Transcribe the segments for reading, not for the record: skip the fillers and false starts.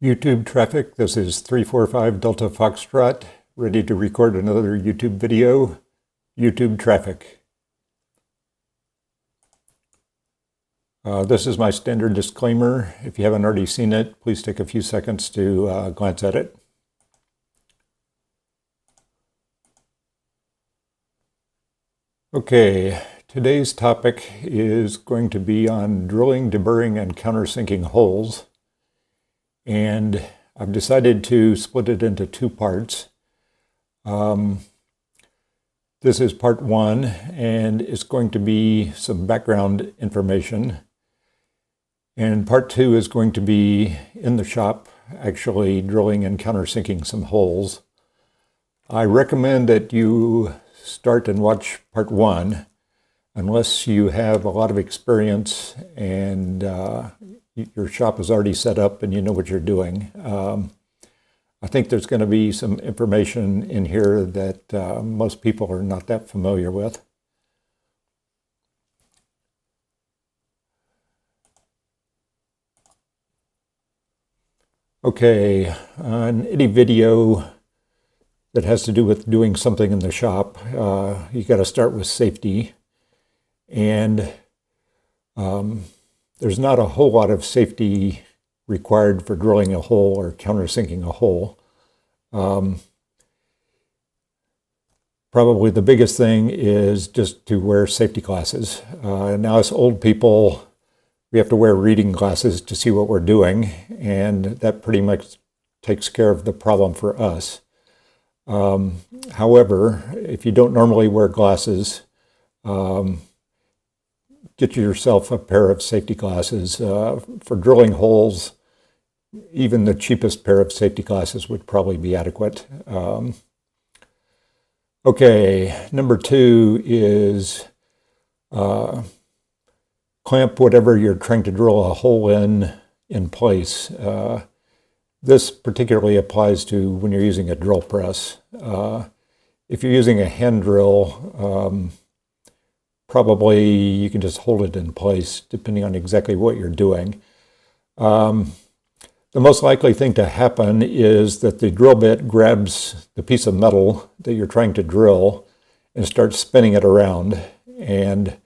YouTube traffic, this is 345 Delta Foxtrot, ready to record another YouTube video. YouTube traffic. This is my standard disclaimer. If you haven't already seen it, please take a few seconds to glance at it. Okay, today's topic is going to be on drilling, deburring, and countersinking holes. And I've decided to split it into two parts. This is part one, and it's going to be some background information. And part two is going to be in the shop, actually drilling and countersinking some holes. I recommend that you start and watch part one, unless you have a lot of experience and your shop is already set up and you know what you're doing. I think there's going to be some information in here that most people are not that familiar with. Okay, on any video that has to do with doing something in the shop, you got to start with safety. And there's not a whole lot of safety required for drilling a hole or countersinking a hole. Probably the biggest thing is just to wear safety glasses. Now as old people, we have to wear reading glasses to see what we're doing, and that pretty much takes care of the problem for us. However, if you don't normally wear glasses, get yourself a pair of safety glasses. For drilling holes, even the cheapest pair of safety glasses would probably be adequate. Okay, number two is clamp whatever you're trying to drill a hole in place. This particularly applies to when you're using a drill press. If you're using a hand drill, probably you can just hold it in place depending on exactly what you're doing. The most likely thing to happen is that the drill bit grabs the piece of metal that you're trying to drill and starts spinning it around. And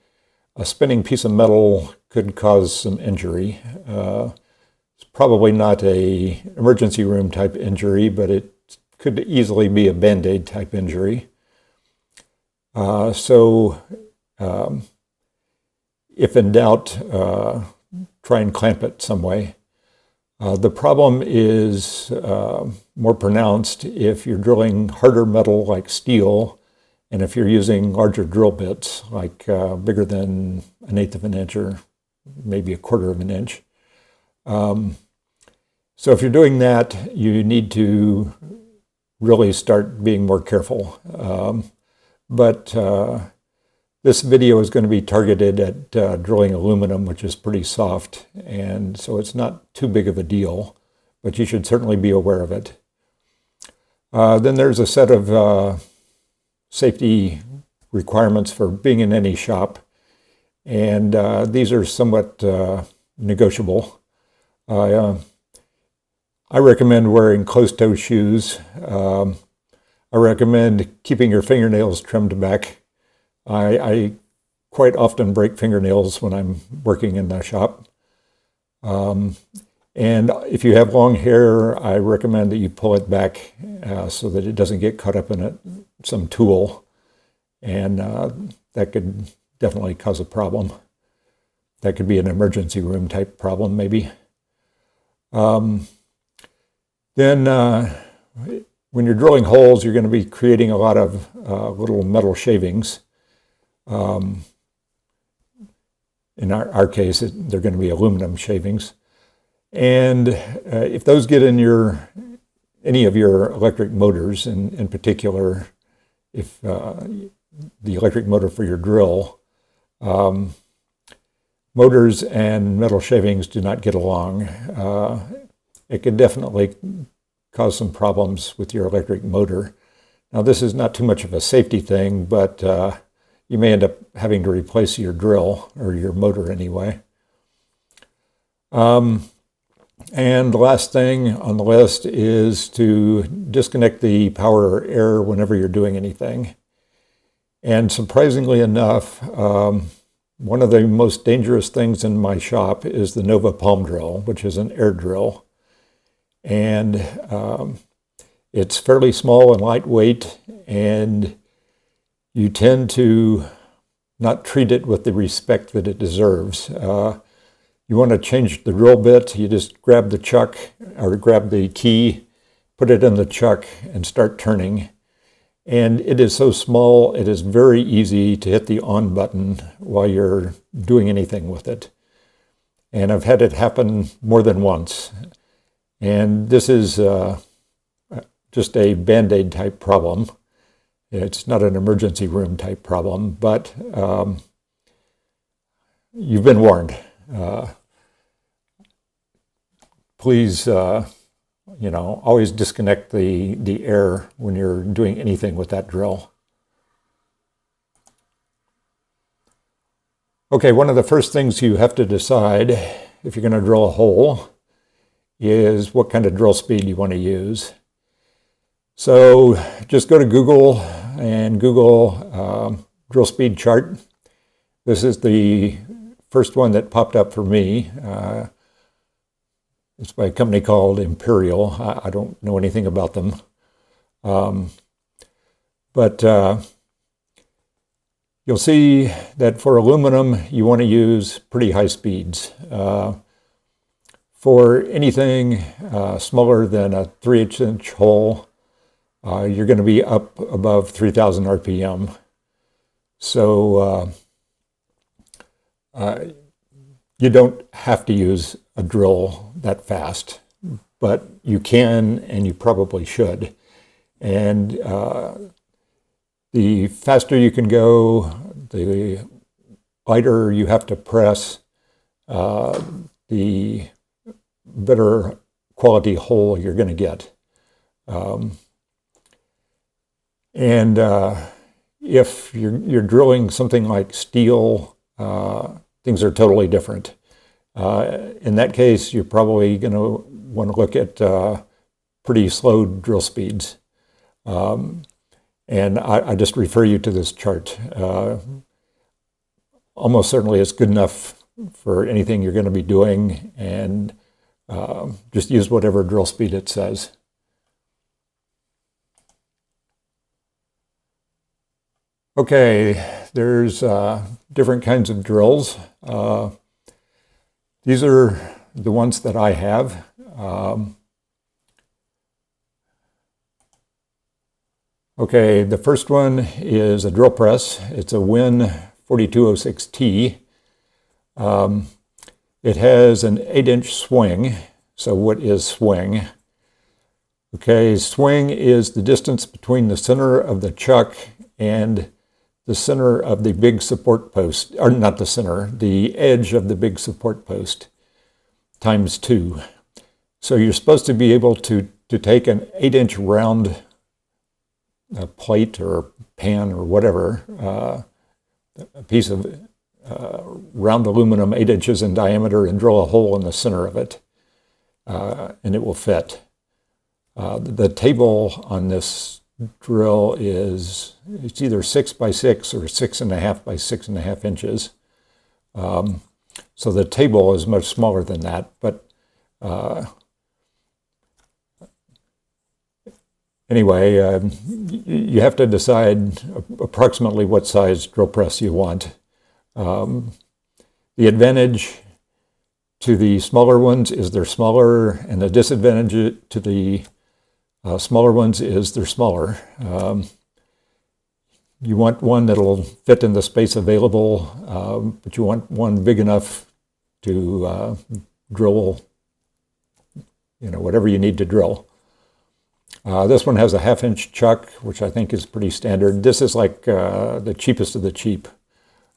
a spinning piece of metal could cause some injury. It's probably not an emergency room type injury, but it could easily be a Band-Aid type injury. If in doubt, try and clamp it some way. The problem is more pronounced if you're drilling harder metal like steel, and if you're using larger drill bits, like bigger than 1/8 of an inch or maybe 1/4 of an inch. So if you're doing that, you need to really start being more careful. This video is going to be targeted at drilling aluminum, which is pretty soft, and so it's not too big of a deal, but you should certainly be aware of it. Then there's a set of safety requirements for being in any shop, and these are somewhat negotiable. I recommend wearing closed-toe shoes. I recommend keeping your fingernails trimmed back. I quite often break fingernails when I'm working in the shop. And if you have long hair, I recommend that you pull it back so that it doesn't get caught up in some tool. And that could definitely cause a problem. That could be an emergency room type problem, maybe. Then when you're drilling holes, you're going to be creating a lot of little metal shavings. In our case, they're going to be aluminum shavings. And if those get in any of your electric motors, in particular, if the electric motor for your drill, motors and metal shavings do not get along. It could definitely cause some problems with your electric motor. Now, this is not too much of a safety thing, but you may end up having to replace your drill, or your motor anyway. And the last thing on the list is to disconnect the power or air whenever you're doing anything. And surprisingly enough, one of the most dangerous things in my shop is the Nova Palm Drill, which is an air drill. And it's fairly small and lightweight, and you tend to not treat it with the respect that it deserves. You want to change the drill bit, you just grab the chuck or grab the key, put it in the chuck and start turning. And it is so small, it is very easy to hit the on button while you're doing anything with it. And I've had it happen more than once. And this is just a Band-Aid type problem. It's not an emergency room type problem, but you've been warned. Please, always disconnect the air when you're doing anything with that drill. Okay, one of the first things you have to decide if you're going to drill a hole is what kind of drill speed you want to use. So just go to Google and Google drill speed chart. This is the first one that popped up for me. It's by a company called Imperial. I don't know anything about them. But you'll see that for aluminum, you want to use pretty high speeds. For anything smaller than a 3/8" hole, you're going to be up above 3,000 RPM. So you don't have to use a drill that fast, but you can and you probably should. And the faster you can go, the lighter you have to press, the better quality hole you're going to get. And if you're drilling something like steel, things are totally different. In that case, you're probably going to want to look at pretty slow drill speeds. And I just refer you to this chart. Almost certainly it's good enough for anything you're going to be doing, and just use whatever drill speed it says. Okay, there's different kinds of drills. These are the ones that I have. Okay, the first one is a drill press. It's a Win 4206T. It has an 8-inch swing. So what is swing? Okay, swing is the distance between the center of the chuck and the center of the big support post, or not the center, the edge of the big support post, times 2. So you're supposed to be able to take an 8-inch round plate or pan or whatever, a piece of round aluminum 8 inches in diameter, and drill a hole in the center of it, and it will fit. The table on this drill is, it's either 6 by 6 or 6.5 by 6.5 inches. So the table is much smaller than that, but anyway, you have to decide approximately what size drill press you want. The advantage to the smaller ones is they're smaller, and the disadvantage to the smaller ones is they're smaller. You want one that'll fit in the space available, but you want one big enough to drill, whatever you need to drill. This one has a 1/2-inch chuck, which I think is pretty standard. This is like the cheapest of the cheap.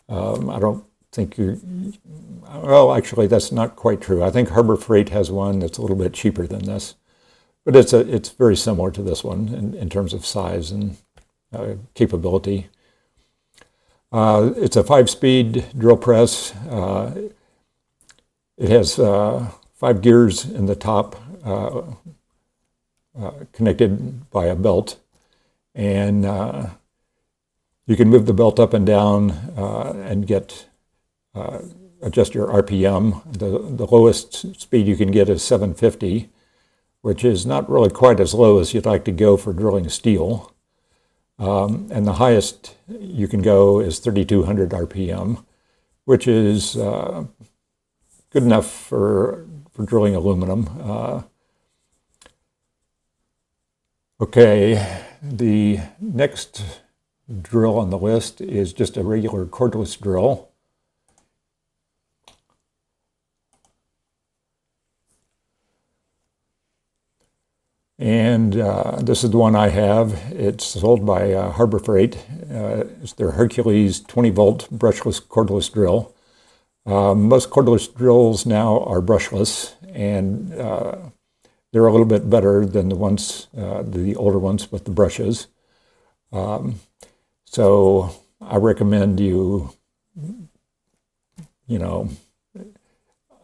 I don't think well, actually, that's not quite true. I think Harbor Freight has one that's a little bit cheaper than this. But it's very similar to this one in terms of size and capability. It's a 5-speed drill press. It has 5 gears in the top, connected by a belt, and you can move the belt up and down and get adjust your RPM. The lowest speed you can get is 750, which is not really quite as low as you'd like to go for drilling steel. And the highest you can go is 3200 RPM, which is good enough for drilling aluminum. Okay, the next drill on the list is just a regular cordless drill. And this is the one I have. It's sold by Harbor Freight. It's their Hercules 20-volt brushless cordless drill. Most cordless drills now are brushless, and they're a little bit better than the ones, the older ones with the brushes. So I recommend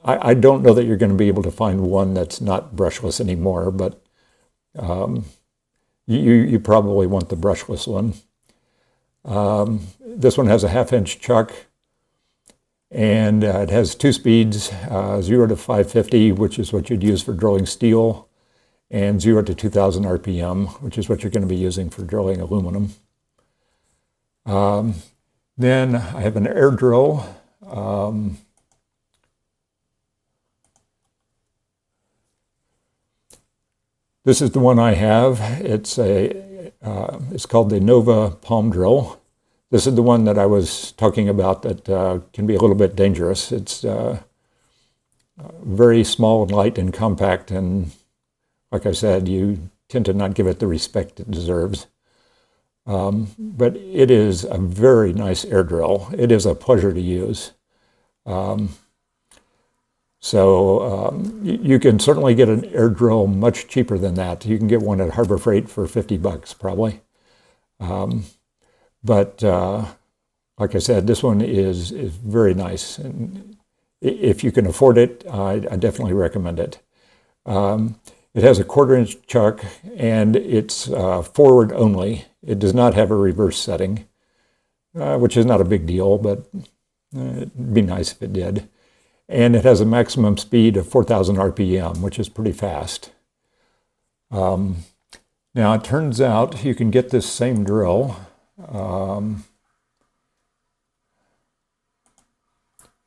I don't know that you're going to be able to find one that's not brushless anymore, but you probably want the brushless one. This one has a 1/2-inch chuck, and it has 2 speeds, 0 to 550, which is what you'd use for drilling steel, and 0 to 2000 RPM, which is what you're going to be using for drilling aluminum. Then I have an air drill. This is the one I have. It's called the Nova Palm Drill. This is the one that I was talking about that can be a little bit dangerous. It's very small and light and compact, and like I said, you tend to not give it the respect it deserves. But it is a very nice air drill. It is a pleasure to use. You can certainly get an air drill much cheaper than that. You can get one at Harbor Freight for $50 probably. But like I said, this one is very nice. And if you can afford it, I definitely recommend it. It has a 1/4-inch chuck, and it's forward only. It does not have a reverse setting, which is not a big deal, but it'd be nice if it did. And it has a maximum speed of 4,000 RPM, which is pretty fast. Now, it turns out you can get this same drill.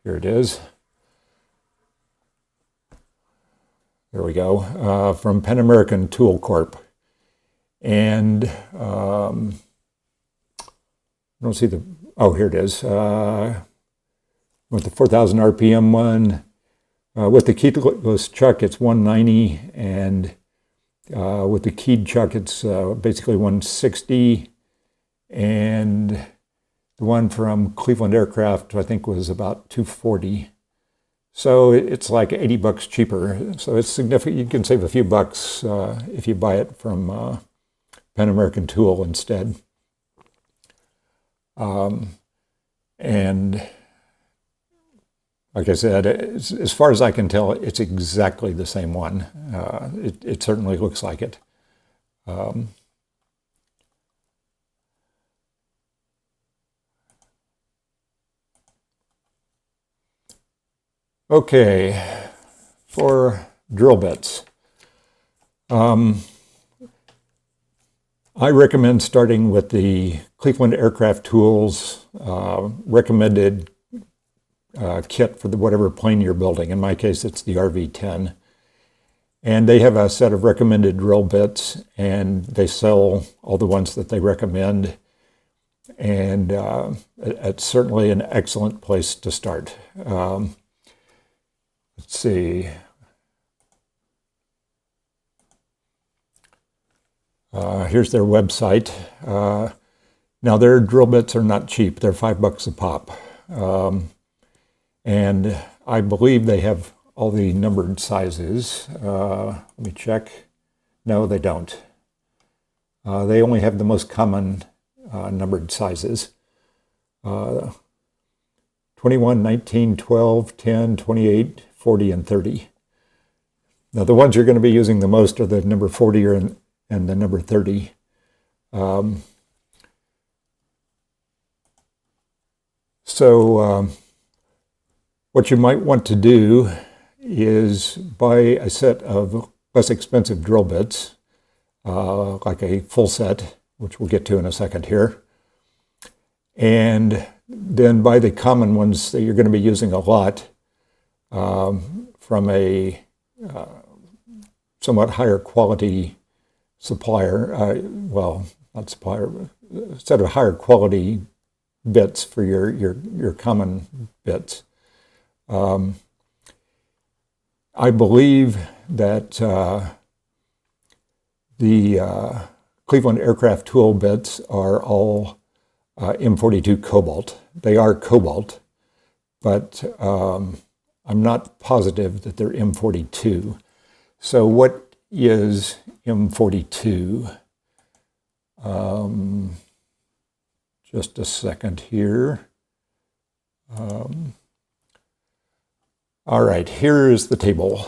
Here it is. There we go, from Pan American Tool Corp. And I don't see the, oh, here it is. With the 4,000 RPM one, with the keyless chuck, it's 190, and with the keyed chuck, it's basically 160, and the one from Cleveland Aircraft, I think, was about 240. So it's like $80 cheaper. So it's significant. You can save a few bucks if you buy it from Pan American Tool instead. And like I said, as far as I can tell, it's exactly the same one. It certainly looks like it. Okay, for drill bits. I recommend starting with the Cleveland Aircraft Tools recommended kit for whatever plane you're building. In my case, it's the RV10. And they have a set of recommended drill bits, and they sell all the ones that they recommend. And it's certainly an excellent place to start. Let's see. Here's their website. Now, their drill bits are not cheap. They're $5 a pop. And I believe they have all the numbered sizes. Let me check. No, they don't. They only have the most common numbered sizes. 21, 19, 12, 10, 28, 40, and 30. Now the ones you're going to be using the most are the number 40 and the number 30. What you might want to do is buy a set of less expensive drill bits, like a full set, which we'll get to in a second here, and then buy the common ones that you're going to be using a lot from a somewhat higher quality supplier, well, not supplier, a set of higher quality bits for your common bits. I believe that the Cleveland aircraft tool bits are all M42 Cobalt. They are Cobalt, but I'm not positive that they're M42. So what is M42? Just a second here. All right, here is the table.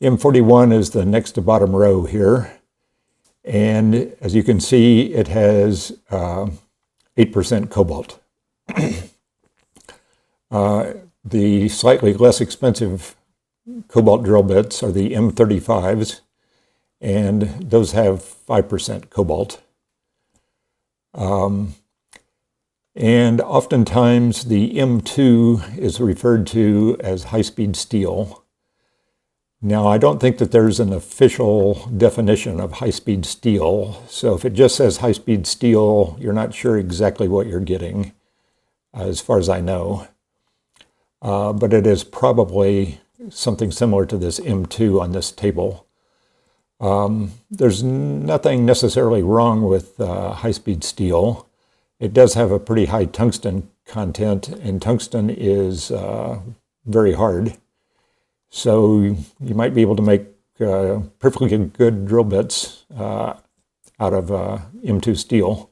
M41 is the next to bottom row here. And as you can see, it has 8% cobalt. The slightly less expensive cobalt drill bits are the M35s, and those have 5% cobalt. And oftentimes the M2 is referred to as high-speed steel. Now, I don't think that there's an official definition of high-speed steel, so if it just says high-speed steel, you're not sure exactly what you're getting, as far as I know. But it is probably something similar to this M2 on this table. There's nothing necessarily wrong with high-speed steel. It does have a pretty high tungsten content, and tungsten is very hard. So you might be able to make perfectly good drill bits out of M2 steel.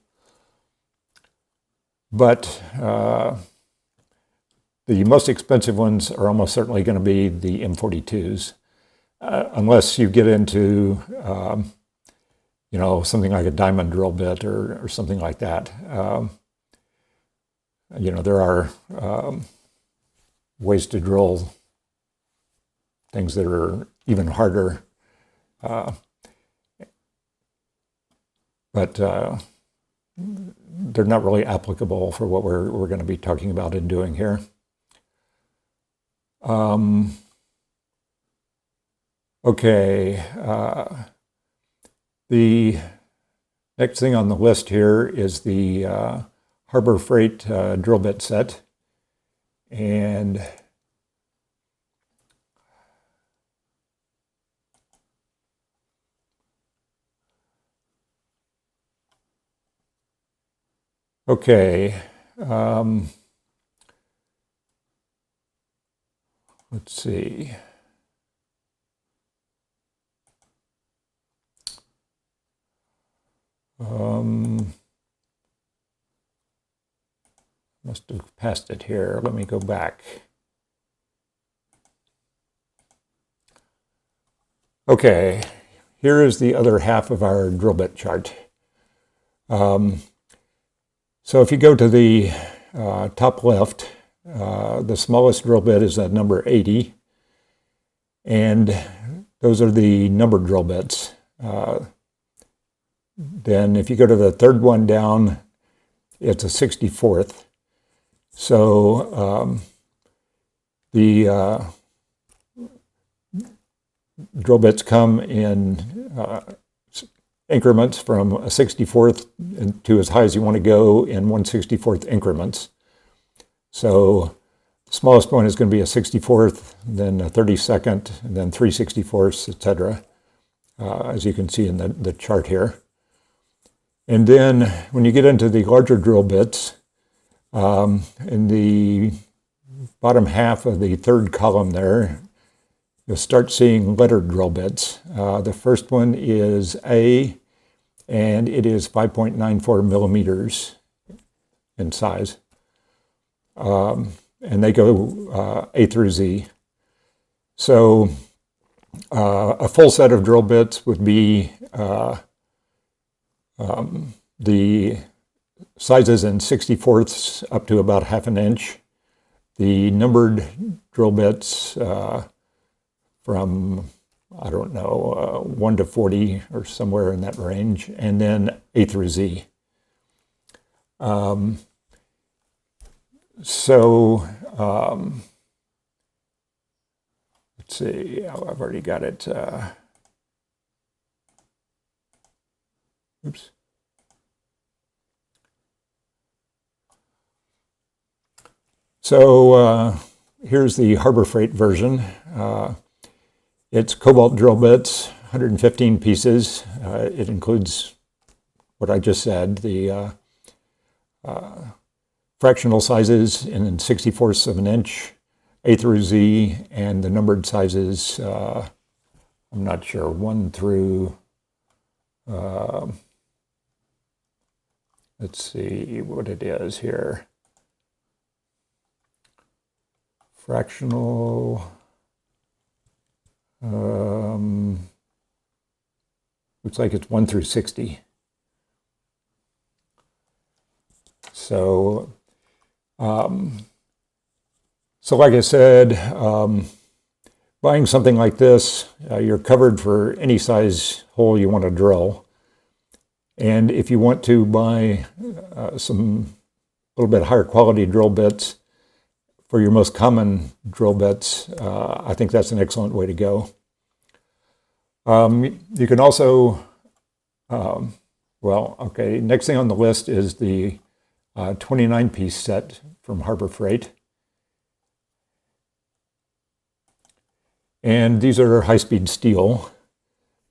But the most expensive ones are almost certainly going to be the M42s, unless you get into you know, something like a diamond drill bit or something like that. You know, there are ways to drill things that are even harder, but they're not really applicable for what we're going to be talking about and doing here. Okay. The next thing on the list here is the Harbor Freight drill bit set. And okay, let's see. Must have passed it here. Let me go back. Okay, here is the other half of our drill bit chart. So if you go to the top left, the smallest drill bit is at number 80, and those are the number drill bits. Then if you go to the third one down, it's a 64th. So the drill bits come in increments from a 64th to as high as you want to go in 1/64th increments. So the smallest one is going to be a 64th, then a 32nd, and then 3/64ths, etc., as you can see in the chart here. And then when you get into the larger drill bits, in the bottom half of the third column there, you'll start seeing lettered drill bits. The first one is A, and it is 5.94 millimeters in size. And they go A through Z. So A full set of drill bits would be the sizes in 64ths up to about 1/2 inch. The numbered drill bits from, I don't know, 1 to 40 or somewhere in that range, and then A through Z. Let's see, I've already got it. Oops. So here's the Harbor Freight version. It's Cobalt Drill Bits, 115 pieces. It includes what I just said, the fractional sizes in 64ths of an inch, A through Z, and the numbered sizes, I'm not sure, 1 through, let's see what it is here. Fractional, looks like it's 1 through 60. So, like I said, buying something like this, you're covered for any size hole you want to drill. And if you want to buy some little bit higher quality drill bits for your most common drill bits, I think that's an excellent way to go. You can also, next thing on the list is the 29-piece set from Harbor Freight. And these are high-speed steel.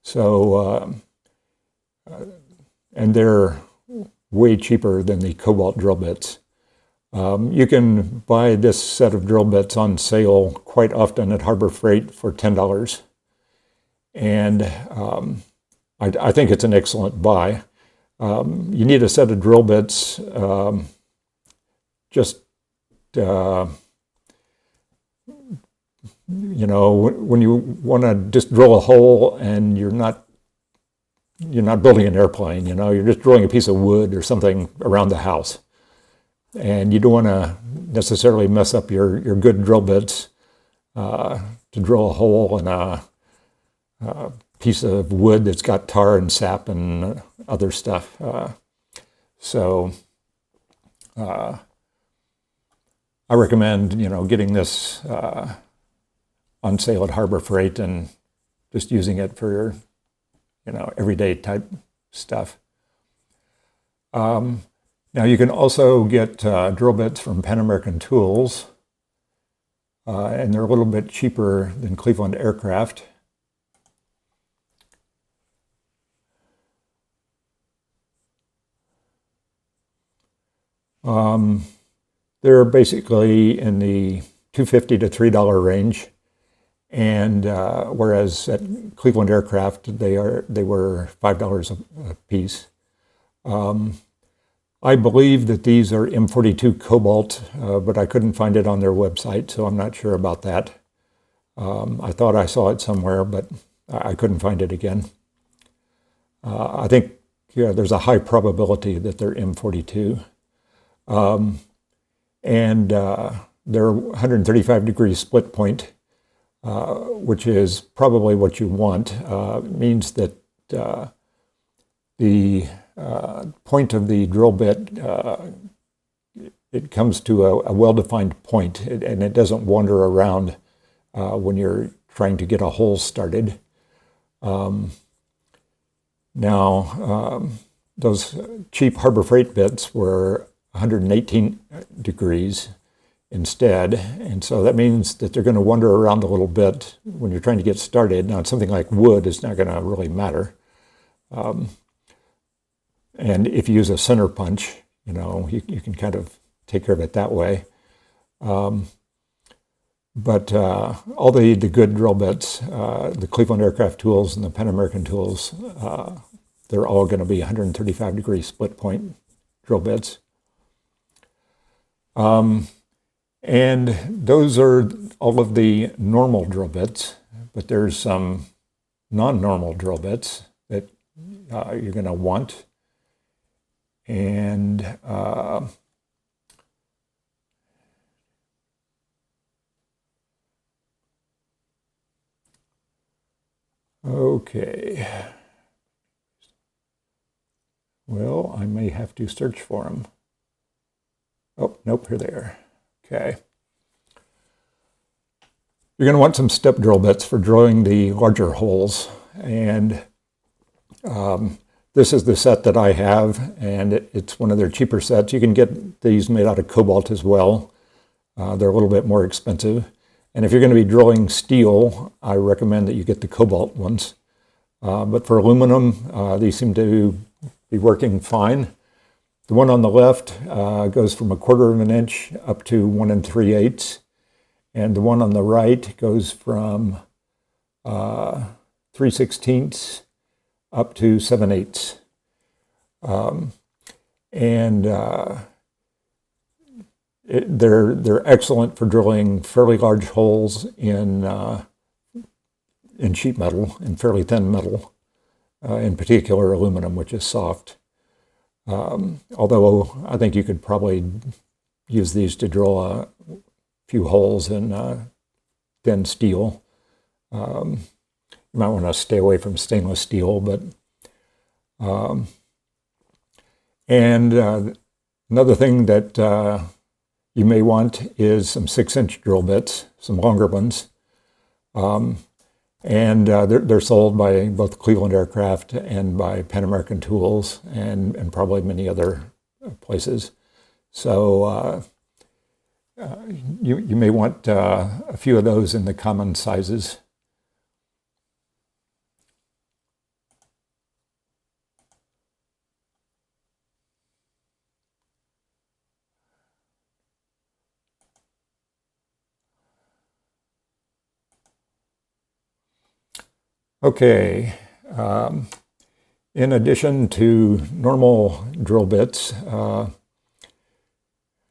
So, and they're way cheaper than the Cobalt drill bits. You can buy this set of drill bits on sale quite often at Harbor Freight for $10. And I think it's an excellent buy. You need a set of drill bits, you know, when you want to just drill a hole and you're not building an airplane, you know, you're just drilling a piece of wood or something around the house. And you don't want to necessarily mess up your good drill bits to drill a hole in a piece of wood that's got tar and sap and other stuff. I recommend, you know, getting this on sale at Harbor Freight and just using it for, you know, everyday type stuff. Now you can also get drill bits from Pan American Tools, and they're a little bit cheaper than Cleveland Aircraft. They're basically in the $2.50 to $3 range, and whereas at Cleveland Aircraft they were $5 a piece. I believe that these are M42 Cobalt, but I couldn't find it on their website, so I'm not sure about that. I thought I saw it somewhere, but I couldn't find it again. I think there's a high probability that they're M42. And they're 135-degree split point, which is probably what you want. It means that the point of the drill bit, it comes to a well-defined point, and it doesn't wander around when you're trying to get a hole started. Those cheap Harbor Freight bits were 118 degrees instead, and so that means that they're going to wander around a little bit when you're trying to get started. Now, something like wood is not going to really matter. And if you use a center punch, you know, you can kind of take care of it that way. But all the good drill bits, the Cleveland Aircraft tools and the Pan American tools, they're all going to be 135-degree split point drill bits. And those are all of the normal drill bits. but there's some non-normal drill bits that you're going to want. And okay. Well, I may have to search for them. Oh, nope, here they are. Okay. You're going to want some step drill bits for drilling the larger holes. And this is the set that I have, and it's one of their cheaper sets. You can get these made out of cobalt as well. They're a little bit more expensive. And if you're going to be drilling steel, I recommend that you get the cobalt ones. But for aluminum, these seem to be working fine. The one on the left goes from 1/4 of an inch up to 1 3/8. And the one on the right goes from 3/16 up to 7/8. They're excellent for drilling fairly large holes in sheet metal, in fairly thin metal, in particular aluminum, which is soft. Although I think you could probably use these to drill a few holes in thin steel. You might want to stay away from stainless steel, but another thing that you may want is some 6-inch drill bits, some longer ones. They're sold by both Cleveland Aircraft and by Pan American Tools and probably many other places. So you may want a few of those in the common sizes. Okay, in addition to normal drill bits,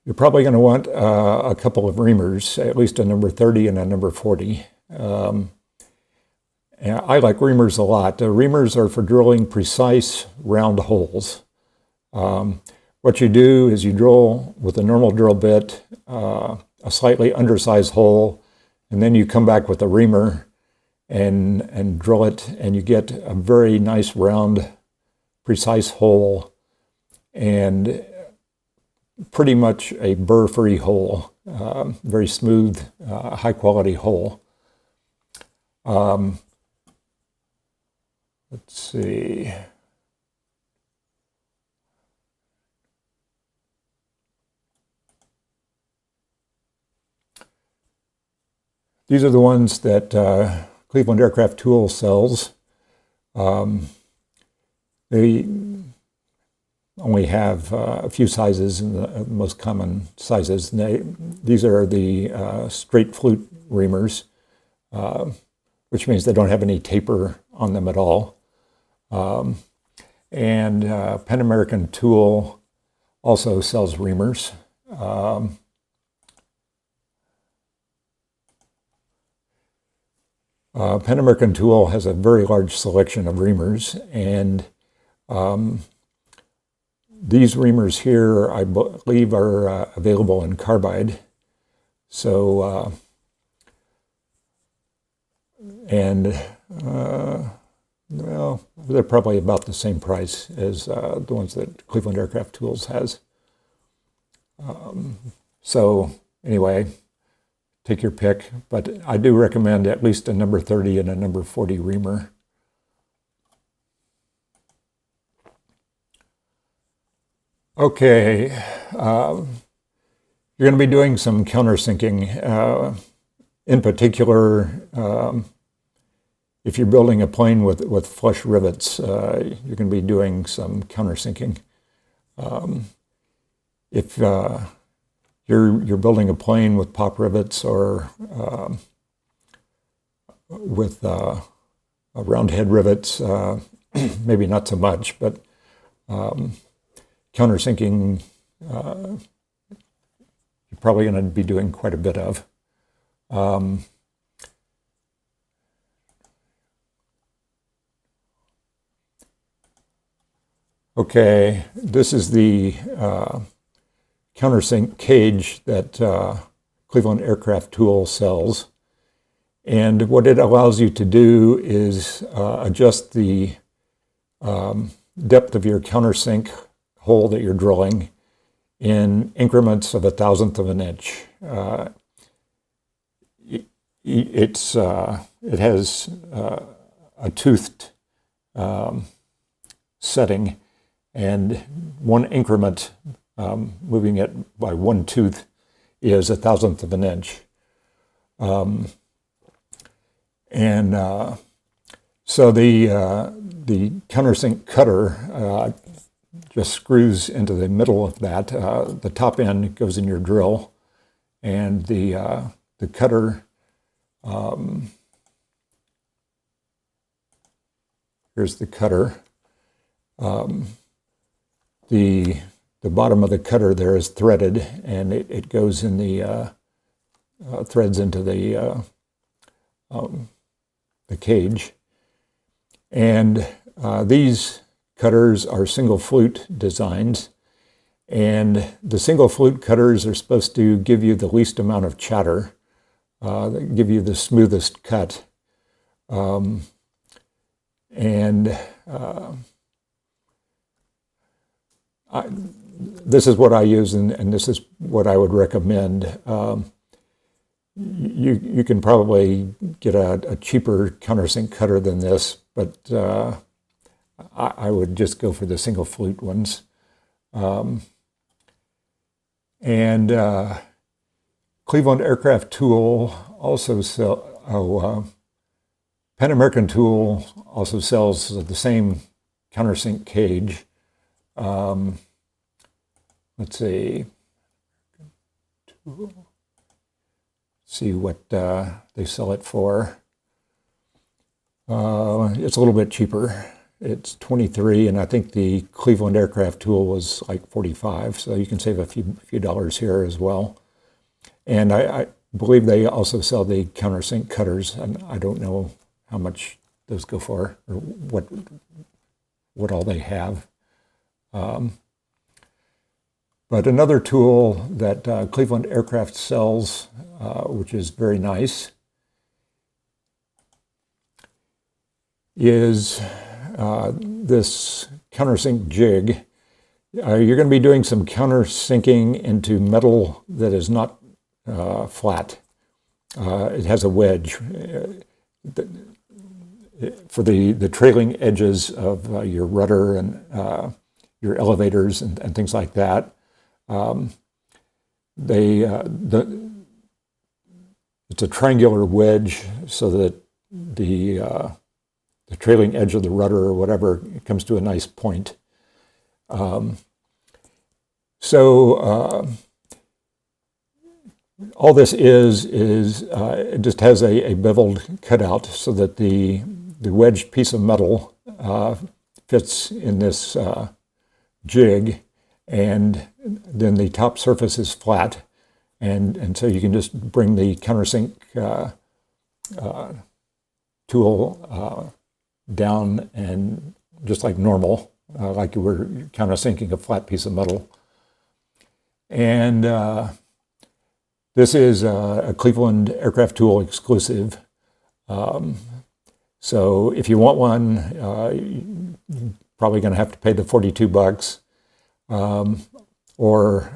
you're probably going to want a couple of reamers, at least a number 30 and a number 40. And I like reamers a lot. Reamers are for drilling precise round holes. What you do is you drill with a normal drill bit, a slightly undersized hole, and then you come back with a reamer and drill it, and you get a very nice round precise hole and pretty much a burr-free hole, very smooth, high-quality hole. Let's see. These are the ones that Cleveland Aircraft Tools sells. They only have a few sizes, in the most common sizes. These are the straight flute reamers, which means they don't have any taper on them at all. Pan American Tool also sells reamers. Pan American Tool has a very large selection of reamers, and these reamers here, I believe, are available in carbide. So, well, they're probably about the same price as the ones that Cleveland Aircraft Tools has. So, anyway, take your pick, but I do recommend at least a number 30 and a number 40 reamer. Okay, you're going to be doing some countersinking. In particular, if you're building a plane with flush rivets, you're going to be doing some countersinking. If you're building a plane with pop rivets or with round head rivets, maybe not so much, but countersinking you're probably going to be doing quite a bit of. Okay, this is the countersink cage that Cleveland Aircraft Tool sells. And what it allows you to do is adjust the depth of your countersink hole that you're drilling in increments of 1/1000th of an inch. It has a toothed setting, and one increment, moving it by one tooth, is 1/1000th of an inch. So the Countersink Cutter just screws into the middle of that. The top end goes in your drill, and the cutter, here's the cutter. The bottom of the cutter there is threaded, and it goes in the threads into the cage. And these cutters are single flute designs, and the single flute cutters are supposed to give you the least amount of chatter, give you the smoothest cut. This is what I use, and this is what I would recommend. You can probably get a cheaper countersink cutter than this, but I would just go for the single flute ones. Cleveland Aircraft Tool also Pan American Tool also sells the same countersink cage. Let's see what they sell it for. It's a little bit cheaper. It's $23, and I think the Cleveland Aircraft Tool was like $45, so you can save a few dollars here as well. And I believe they also sell the countersink cutters, and I don't know how much those go for, or what all they have. But another tool that Cleveland Aircraft sells, which is very nice, is this Countersink Jig. You're going to be doing some countersinking into metal that is not flat. It has a wedge for the trailing edges of your rudder and your elevators and things like that. It's a triangular wedge so that the trailing edge of the rudder or whatever comes to a nice point. All this is it just has a beveled cutout so that the wedged piece of metal fits in this jig, and then the top surface is flat, and so you can just bring the countersink tool down, and just like normal, like you were countersinking a flat piece of metal. And this is a Cleveland Aircraft Tool exclusive. So if you want one, you're probably going to have to pay the $42. Or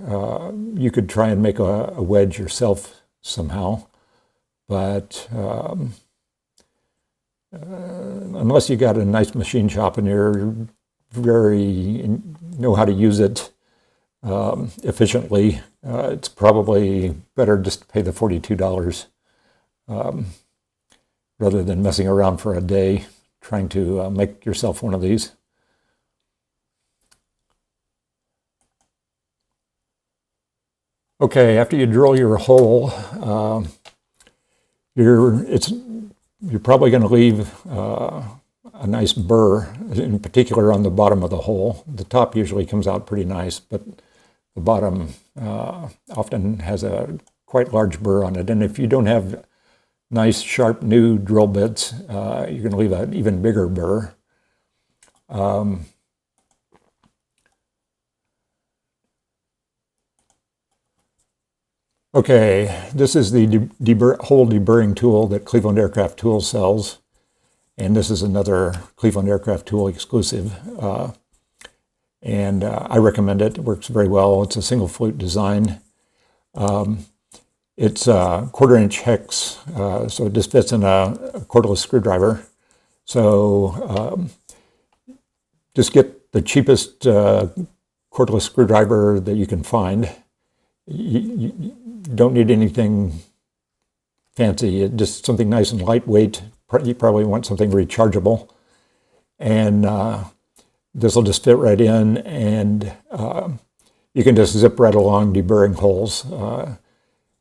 you could try and make a wedge yourself somehow. But unless you got a nice machine shop and you know how to use it efficiently, it's probably better just to pay the $42 rather than messing around for a day trying to make yourself one of these. Okay, after you drill your hole, you're probably going to leave a nice burr, in particular on the bottom of the hole. The top usually comes out pretty nice, but the bottom often has a quite large burr on it. And if you don't have nice, sharp, new drill bits, you're going to leave an even bigger burr. Okay, this is the hole deburring tool that Cleveland Aircraft Tools sells. And this is another Cleveland Aircraft Tool exclusive. I recommend it. It works very well. It's a single flute design. It's a 1/4-inch hex, so it just fits in a cordless screwdriver. So just get the cheapest cordless screwdriver that you can find. You don't need anything fancy, just something nice and lightweight. You probably want something rechargeable. And this will just fit right in, and you can just zip right along deburring holes.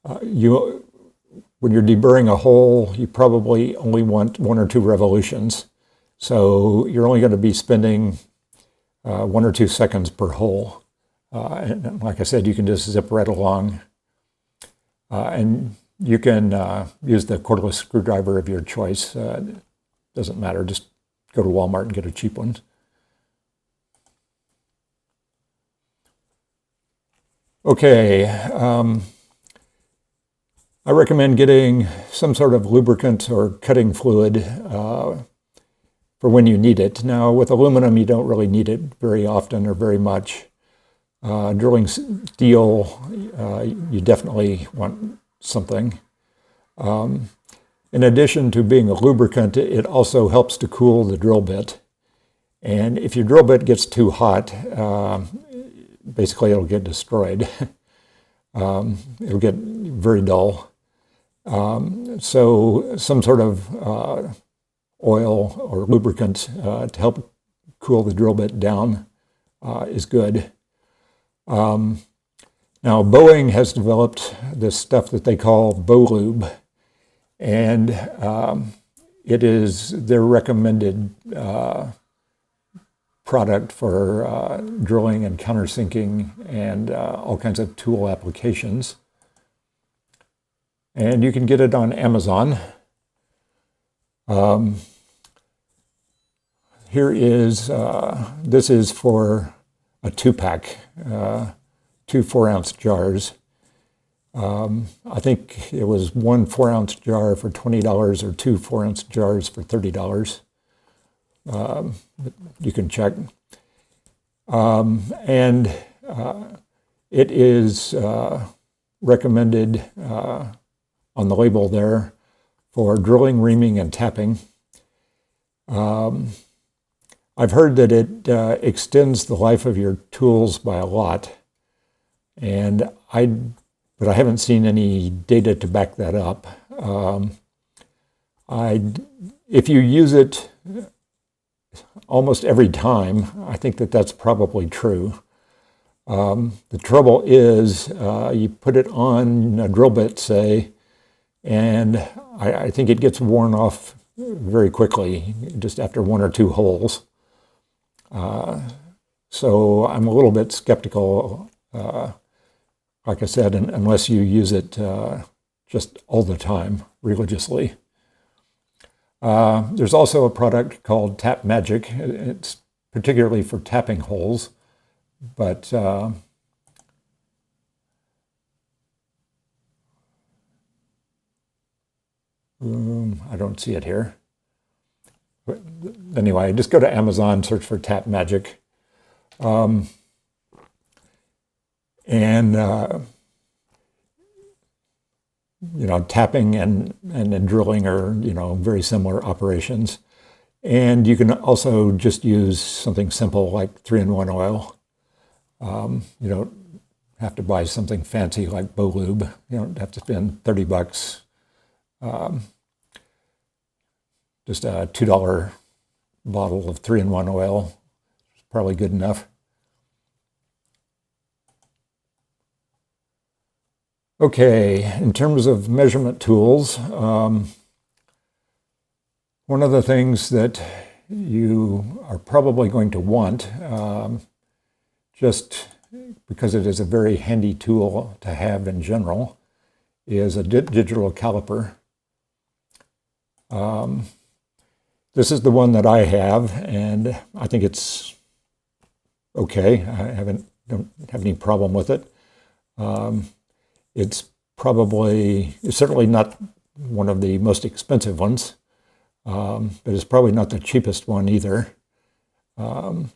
When you're deburring a hole, you probably only want 1 or 2 revolutions. So you're only going to be spending 1 or 2 seconds per hole. And like I said, you can just zip right along. And you can use the cordless screwdriver of your choice. It doesn't matter. Just go to Walmart and get a cheap one. Okay. I recommend getting some sort of lubricant or cutting fluid for when you need it. Now, with aluminum, you don't really need it very often or very much. Drilling steel, you definitely want something. In addition to being a lubricant, it also helps to cool the drill bit. And if your drill bit gets too hot, basically it'll get destroyed. It'll get very dull. So some sort of oil or lubricant to help cool the drill bit down is good. Now, Boeing has developed this stuff that they call Bolube, and it is their recommended product for drilling and countersinking and all kinds of tool applications. And you can get it on Amazon. This is for a 2-pack, 2 4-ounce jars. I think it was 1 4-ounce jar for $20 or 2 4-ounce jars for $30. You can check. It is recommended on the label there for drilling, reaming, and tapping. I've heard that it extends the life of your tools by a lot, but I haven't seen any data to back that up. If you use it almost every time, I think that that's probably true. The trouble is you put it on a drill bit, say, and I think it gets worn off very quickly, just after 1 or 2 holes. So I'm a little bit skeptical, like I said, unless you use it just all the time, religiously. There's also a product called Tap Magic. It's particularly for tapping holes, but I don't see it here. But anyway, just go to Amazon, search for Tap Magic. Tapping and drilling are, very similar operations. And you can also just use something simple like 3-in-1 oil. You don't have to buy something fancy like Bolube. You don't have to spend $30. Just a $2 bottle of 3-in-1 oil is probably good enough. Okay, in terms of measurement tools, one of the things that you are probably going to want, just because it is a very handy tool to have in general, is a digital caliper. This is the one that I have, and I think it's okay. I don't have any problem with it. It's probably, it's certainly not one of the most expensive ones, but it's probably not the cheapest one either. And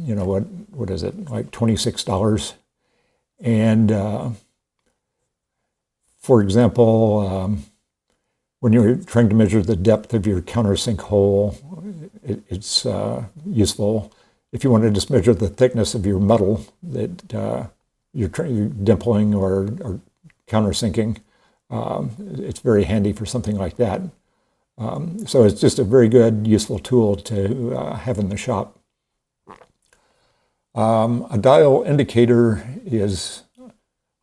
you know, what is it, like $26? And for example, when you're trying to measure the depth of your countersink hole, it's useful. If you want to just measure the thickness of your metal that you're dimpling or countersinking, it's very handy for something like that. So it's just a very good, useful tool to have in the shop. A dial indicator is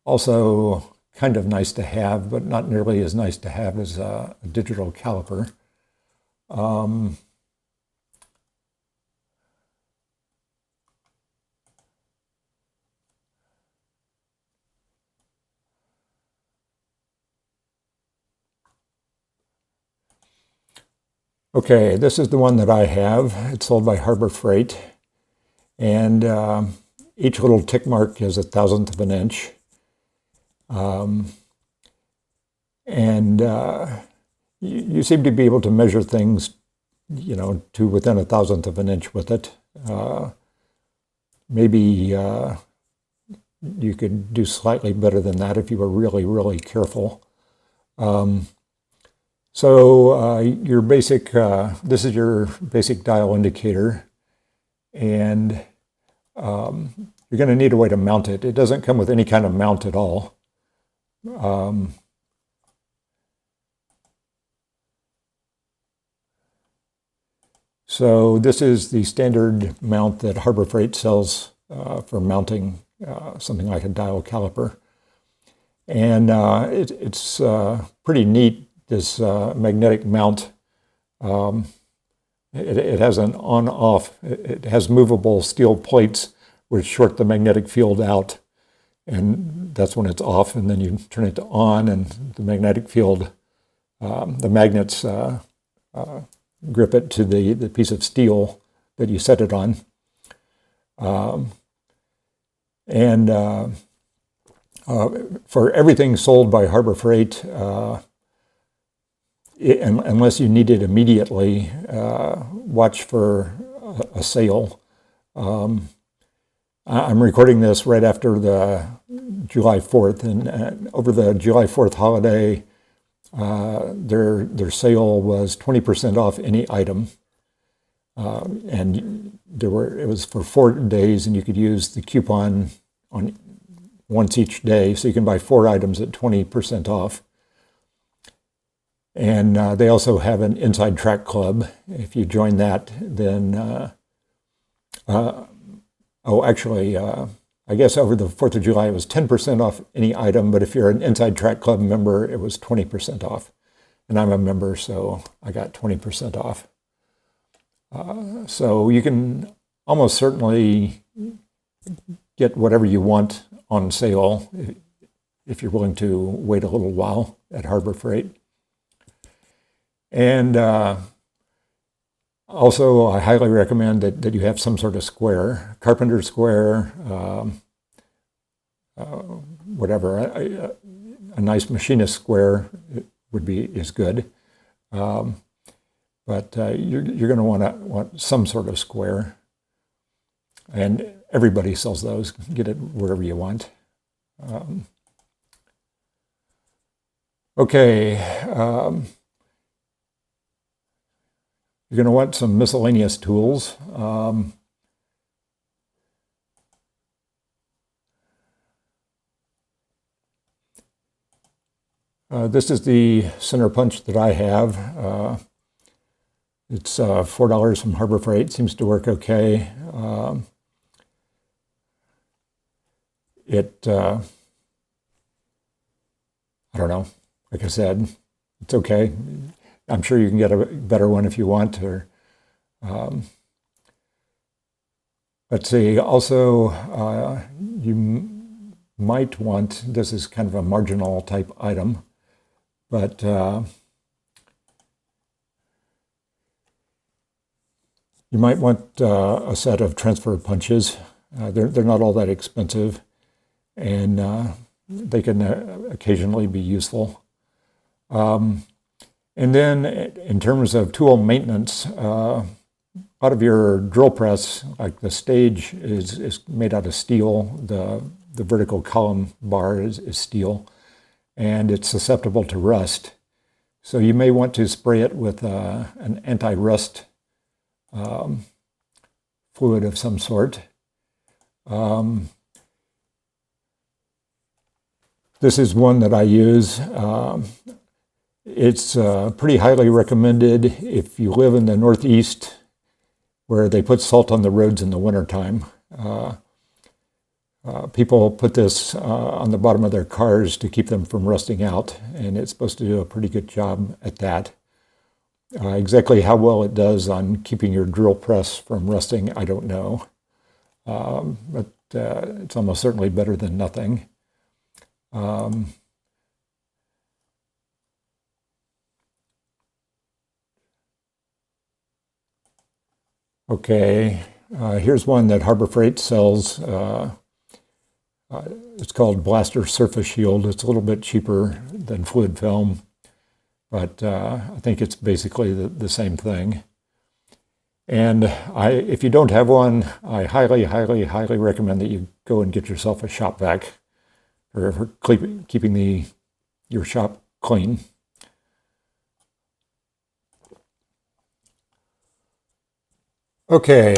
also kind of nice to have, but not nearly as nice to have as a digital caliper. Okay, this is the one that I have. It's sold by Harbor Freight. And each little tick mark is 1/1000th of an inch. You seem to be able to measure things, you know, to within 1/1000th of an inch with it. Maybe you could do slightly better than that if you were really, really careful. Your basic, this is your basic dial indicator, and you're going to need a way to mount it. It doesn't come with any kind of mount at all. So this is the standard mount that Harbor Freight sells for mounting something like a dial caliper. And it's pretty neat, this magnetic mount. It has an on-off. It has movable steel plates which short the magnetic field out, and that's when it's off, and then you turn it to on, and the magnetic field, the magnets grip it to the piece of steel that you set it on. For everything sold by Harbor Freight, unless you need it immediately, watch for a sale. I'm recording this right after the July 4th, and over the July 4th holiday, their sale was 20% off any item, and it was for 4 days, and you could use the coupon on once each day, so you can buy 4 items at 20% off. And they also have an Inside Track Club. If you join that, then I guess over the 4th of July, it was 10% off any item, but if you're an Inside Track Club member, it was 20% off. And I'm a member, so I got 20% off. So you can almost certainly get whatever you want on sale if you're willing to wait a little while at Harbor Freight. And also, I highly recommend that you have some sort of square, carpenter square, whatever. A nice machinist square is good, but you're going to want some sort of square, and everybody sells those. Get it wherever you want. Okay. You're going to want some miscellaneous tools. This is the center punch that I have. It's $4 from Harbor Freight. Seems to work okay. I don't know. Like I said, it's okay. I'm sure you can get a better one if you want. Let's see. Also, you might want, this is kind of a marginal type item, but you might want a set of transfer punches. They're not all that expensive, and they can occasionally be useful. And then in terms of tool maintenance, a lot of your drill press, like the stage, is made out of steel. The vertical column bar is steel, and it's susceptible to rust. So you may want to spray it with an anti-rust fluid of some sort. This is one that I use. It's pretty highly recommended if you live in the Northeast, where they put salt on the roads in the wintertime. People put this on the bottom of their cars to keep them from rusting out, and it's supposed to do a pretty good job at that. Exactly how well it does on keeping your drill press from rusting, I don't know. But it's almost certainly better than nothing. Okay, here's one that Harbor Freight sells. It's called Blaster Surface Shield. It's a little bit cheaper than fluid film, but I think it's basically the same thing. And if you don't have one, I highly, highly, highly recommend that you go and get yourself a shop vac for keeping your shop clean. Okay.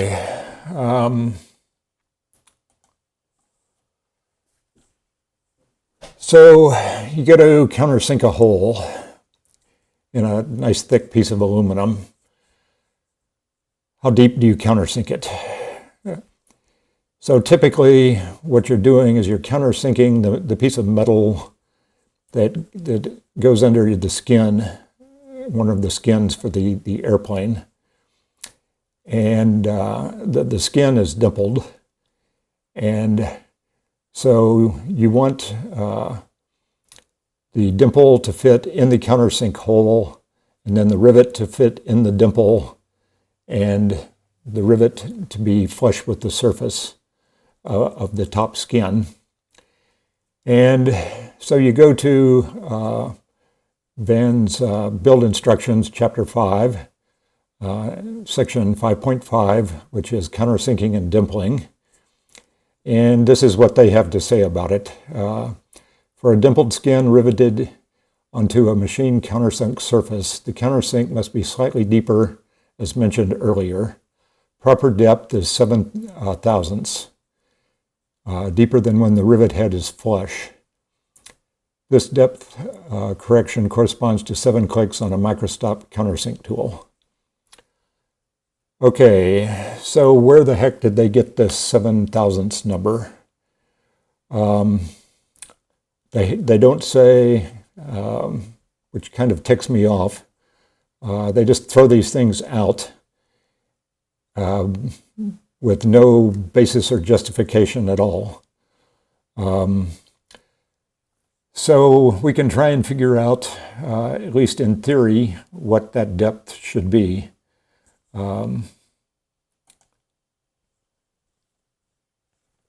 So you got to countersink a hole in a nice thick piece of aluminum. How deep do you countersink it? So typically what you're doing is you're countersinking the piece of metal that goes under the skin, one of the skins for the airplane. And the skin is dimpled. And so you want the dimple to fit in the countersink hole, and then the rivet to fit in the dimple, and the rivet to be flush with the surface of the top skin. And so you go to Van's Build Instructions, Chapter 5, Section 5.5, which is countersinking and dimpling. And this is what they have to say about it. For a dimpled skin riveted onto a machine countersunk surface, the countersink must be slightly deeper, as mentioned earlier. Proper depth is 7 thousandths, deeper than when the rivet head is flush. This depth correction corresponds to 7 clicks on a Microstop countersink tool. Okay, so where the heck did they get this 7 thousandths number? They don't say, which kind of ticks me off. They just throw these things out with no basis or justification at all. So we can try and figure out, at least in theory, what that depth should be.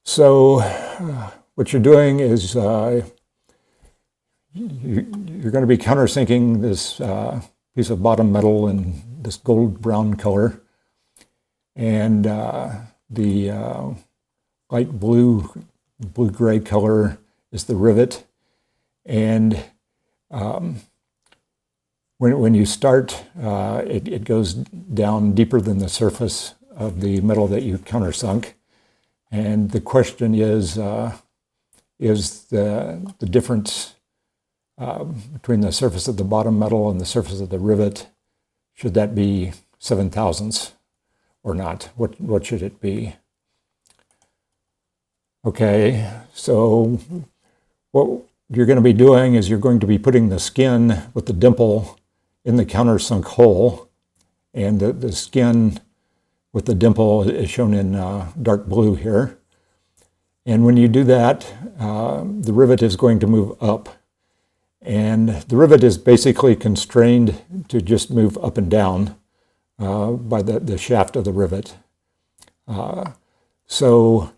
So what you're doing is you're going to be countersinking this piece of bottom metal in this gold brown color, and the light blue-gray color is the rivet. And when you start, it goes down deeper than the surface of the metal that you countersunk. And the question is the difference between the surface of the bottom metal and the surface of the rivet, should that be 7 thousandths or not? What should it be? Okay, so what you're going to be doing is you're going to be putting the skin with the dimple in the countersunk hole, and the skin with the dimple is shown in dark blue here. And when you do that, the rivet is going to move up. And the rivet is basically constrained to just move up and down by the shaft of the rivet. So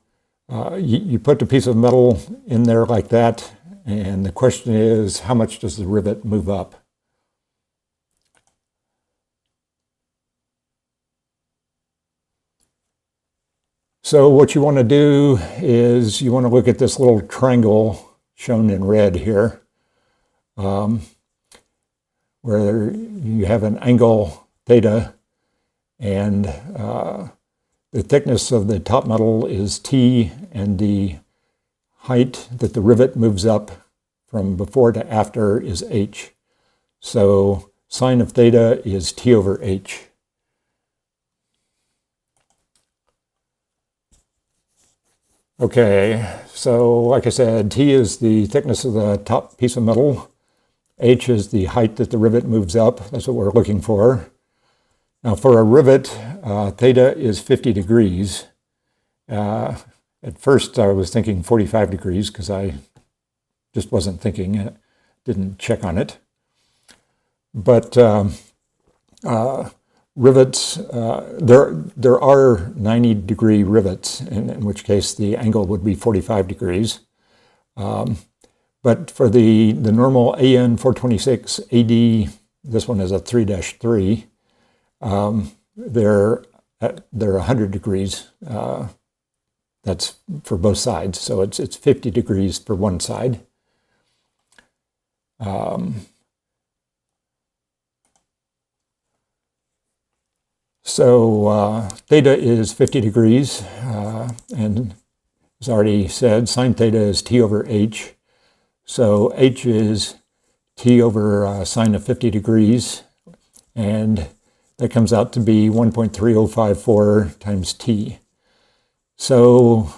you put the piece of metal in there like that, and the question is, how much does the rivet move up? So what you want to do is you want to look at this little triangle shown in red here, where you have an angle theta, and the thickness of the top metal is T, and the height that the rivet moves up from before to after is H. So sine of theta is T over H. Okay, so like I said, T is the thickness of the top piece of metal. H is the height that the rivet moves up. That's what we're looking for. Now for a rivet, theta is 50 degrees. At first I was thinking 45 degrees because I just wasn't thinking, didn't check on it. But rivets, there are 90-degree rivets, in which case the angle would be 45 degrees. But for the normal AN 426 AD, this one is a 3-3, they're 100 degrees. That's for both sides, so it's 50 degrees for one side. So theta is 50 degrees, and as already said, sine theta is T over H. So H is T over sine of 50 degrees, and that comes out to be 1.3054 times T. So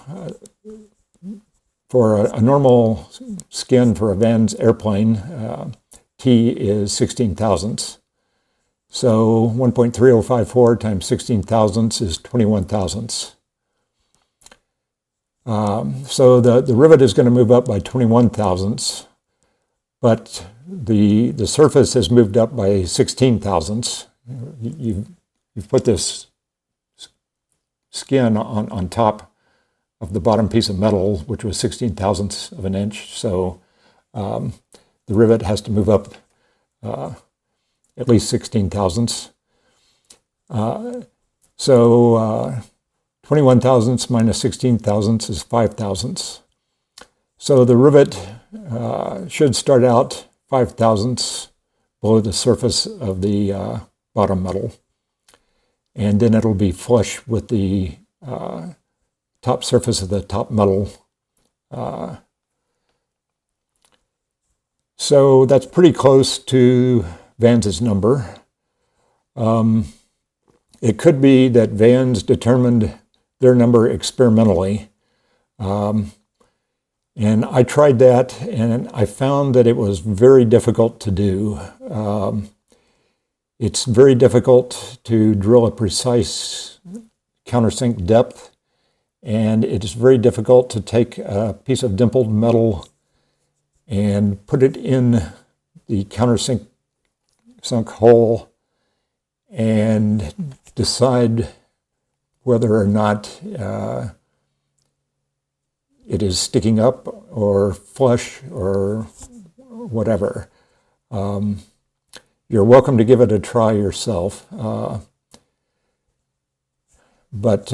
for a normal skin for a Vans airplane, T is 16 thousandths. So 1.3054 times 16 thousandths is 21 thousandths. So the rivet is going to move up by 21 thousandths, but the surface has moved up by 16 thousandths. You've put this skin on top of the bottom piece of metal, which was 16 thousandths of an inch. So the rivet has to move up at least 16 thousandths. So 21 thousandths minus 16 thousandths is 5 thousandths. So the rivet should start out 5 thousandths below the surface of the bottom metal. And then it'll be flush with the top surface of the top metal. So that's pretty close to Vans's number. It could be that Vans determined their number experimentally. And I tried that, and I found that it was very difficult to do. It's very difficult to drill a precise countersink depth, and it is very difficult to take a piece of dimpled metal and put it in the countersink hole and decide whether or not it is sticking up or flush or whatever. You're welcome to give it a try yourself. But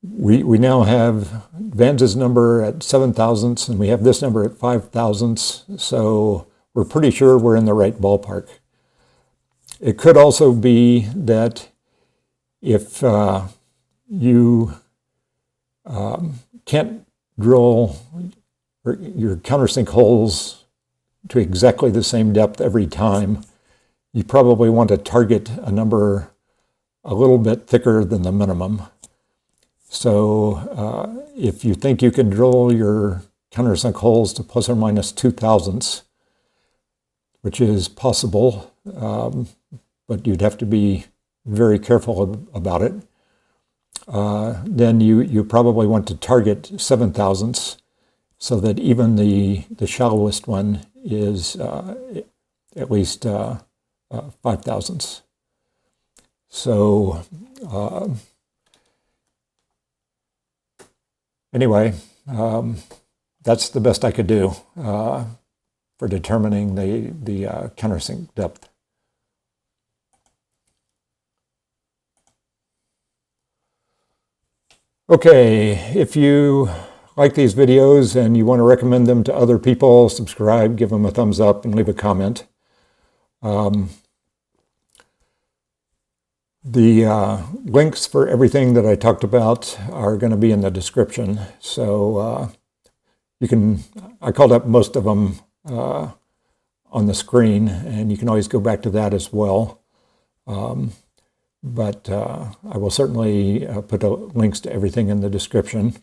we now have Vans's number at 7 thousandths, and we have this number at 5 thousandths, so we're pretty sure we're in the right ballpark. It could also be that if you can't drill your countersink holes to exactly the same depth every time, you probably want to target a number a little bit thicker than the minimum. So if you think you can drill your countersink holes to plus or minus 2 thousandths, which is possible, but you'd have to be very careful about it, then you probably want to target 7 thousandths so that even the shallowest one is at least 5 thousandths. So anyway, that's the best I could do for determining the countersink depth. Okay, if you like these videos and you want to recommend them to other people, subscribe, give them a thumbs up, and leave a comment. The links for everything that I talked about are going to be in the description. So you can, I called up most of them on the screen, and you can always go back to that as well. But I will certainly put links to everything in the description.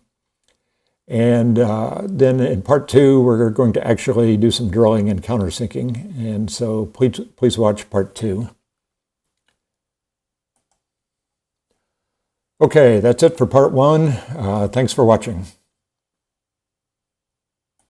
And then in part 2, we're going to actually do some drilling and countersinking. And so please watch part 2. Okay, that's it for part 1. Thanks for watching.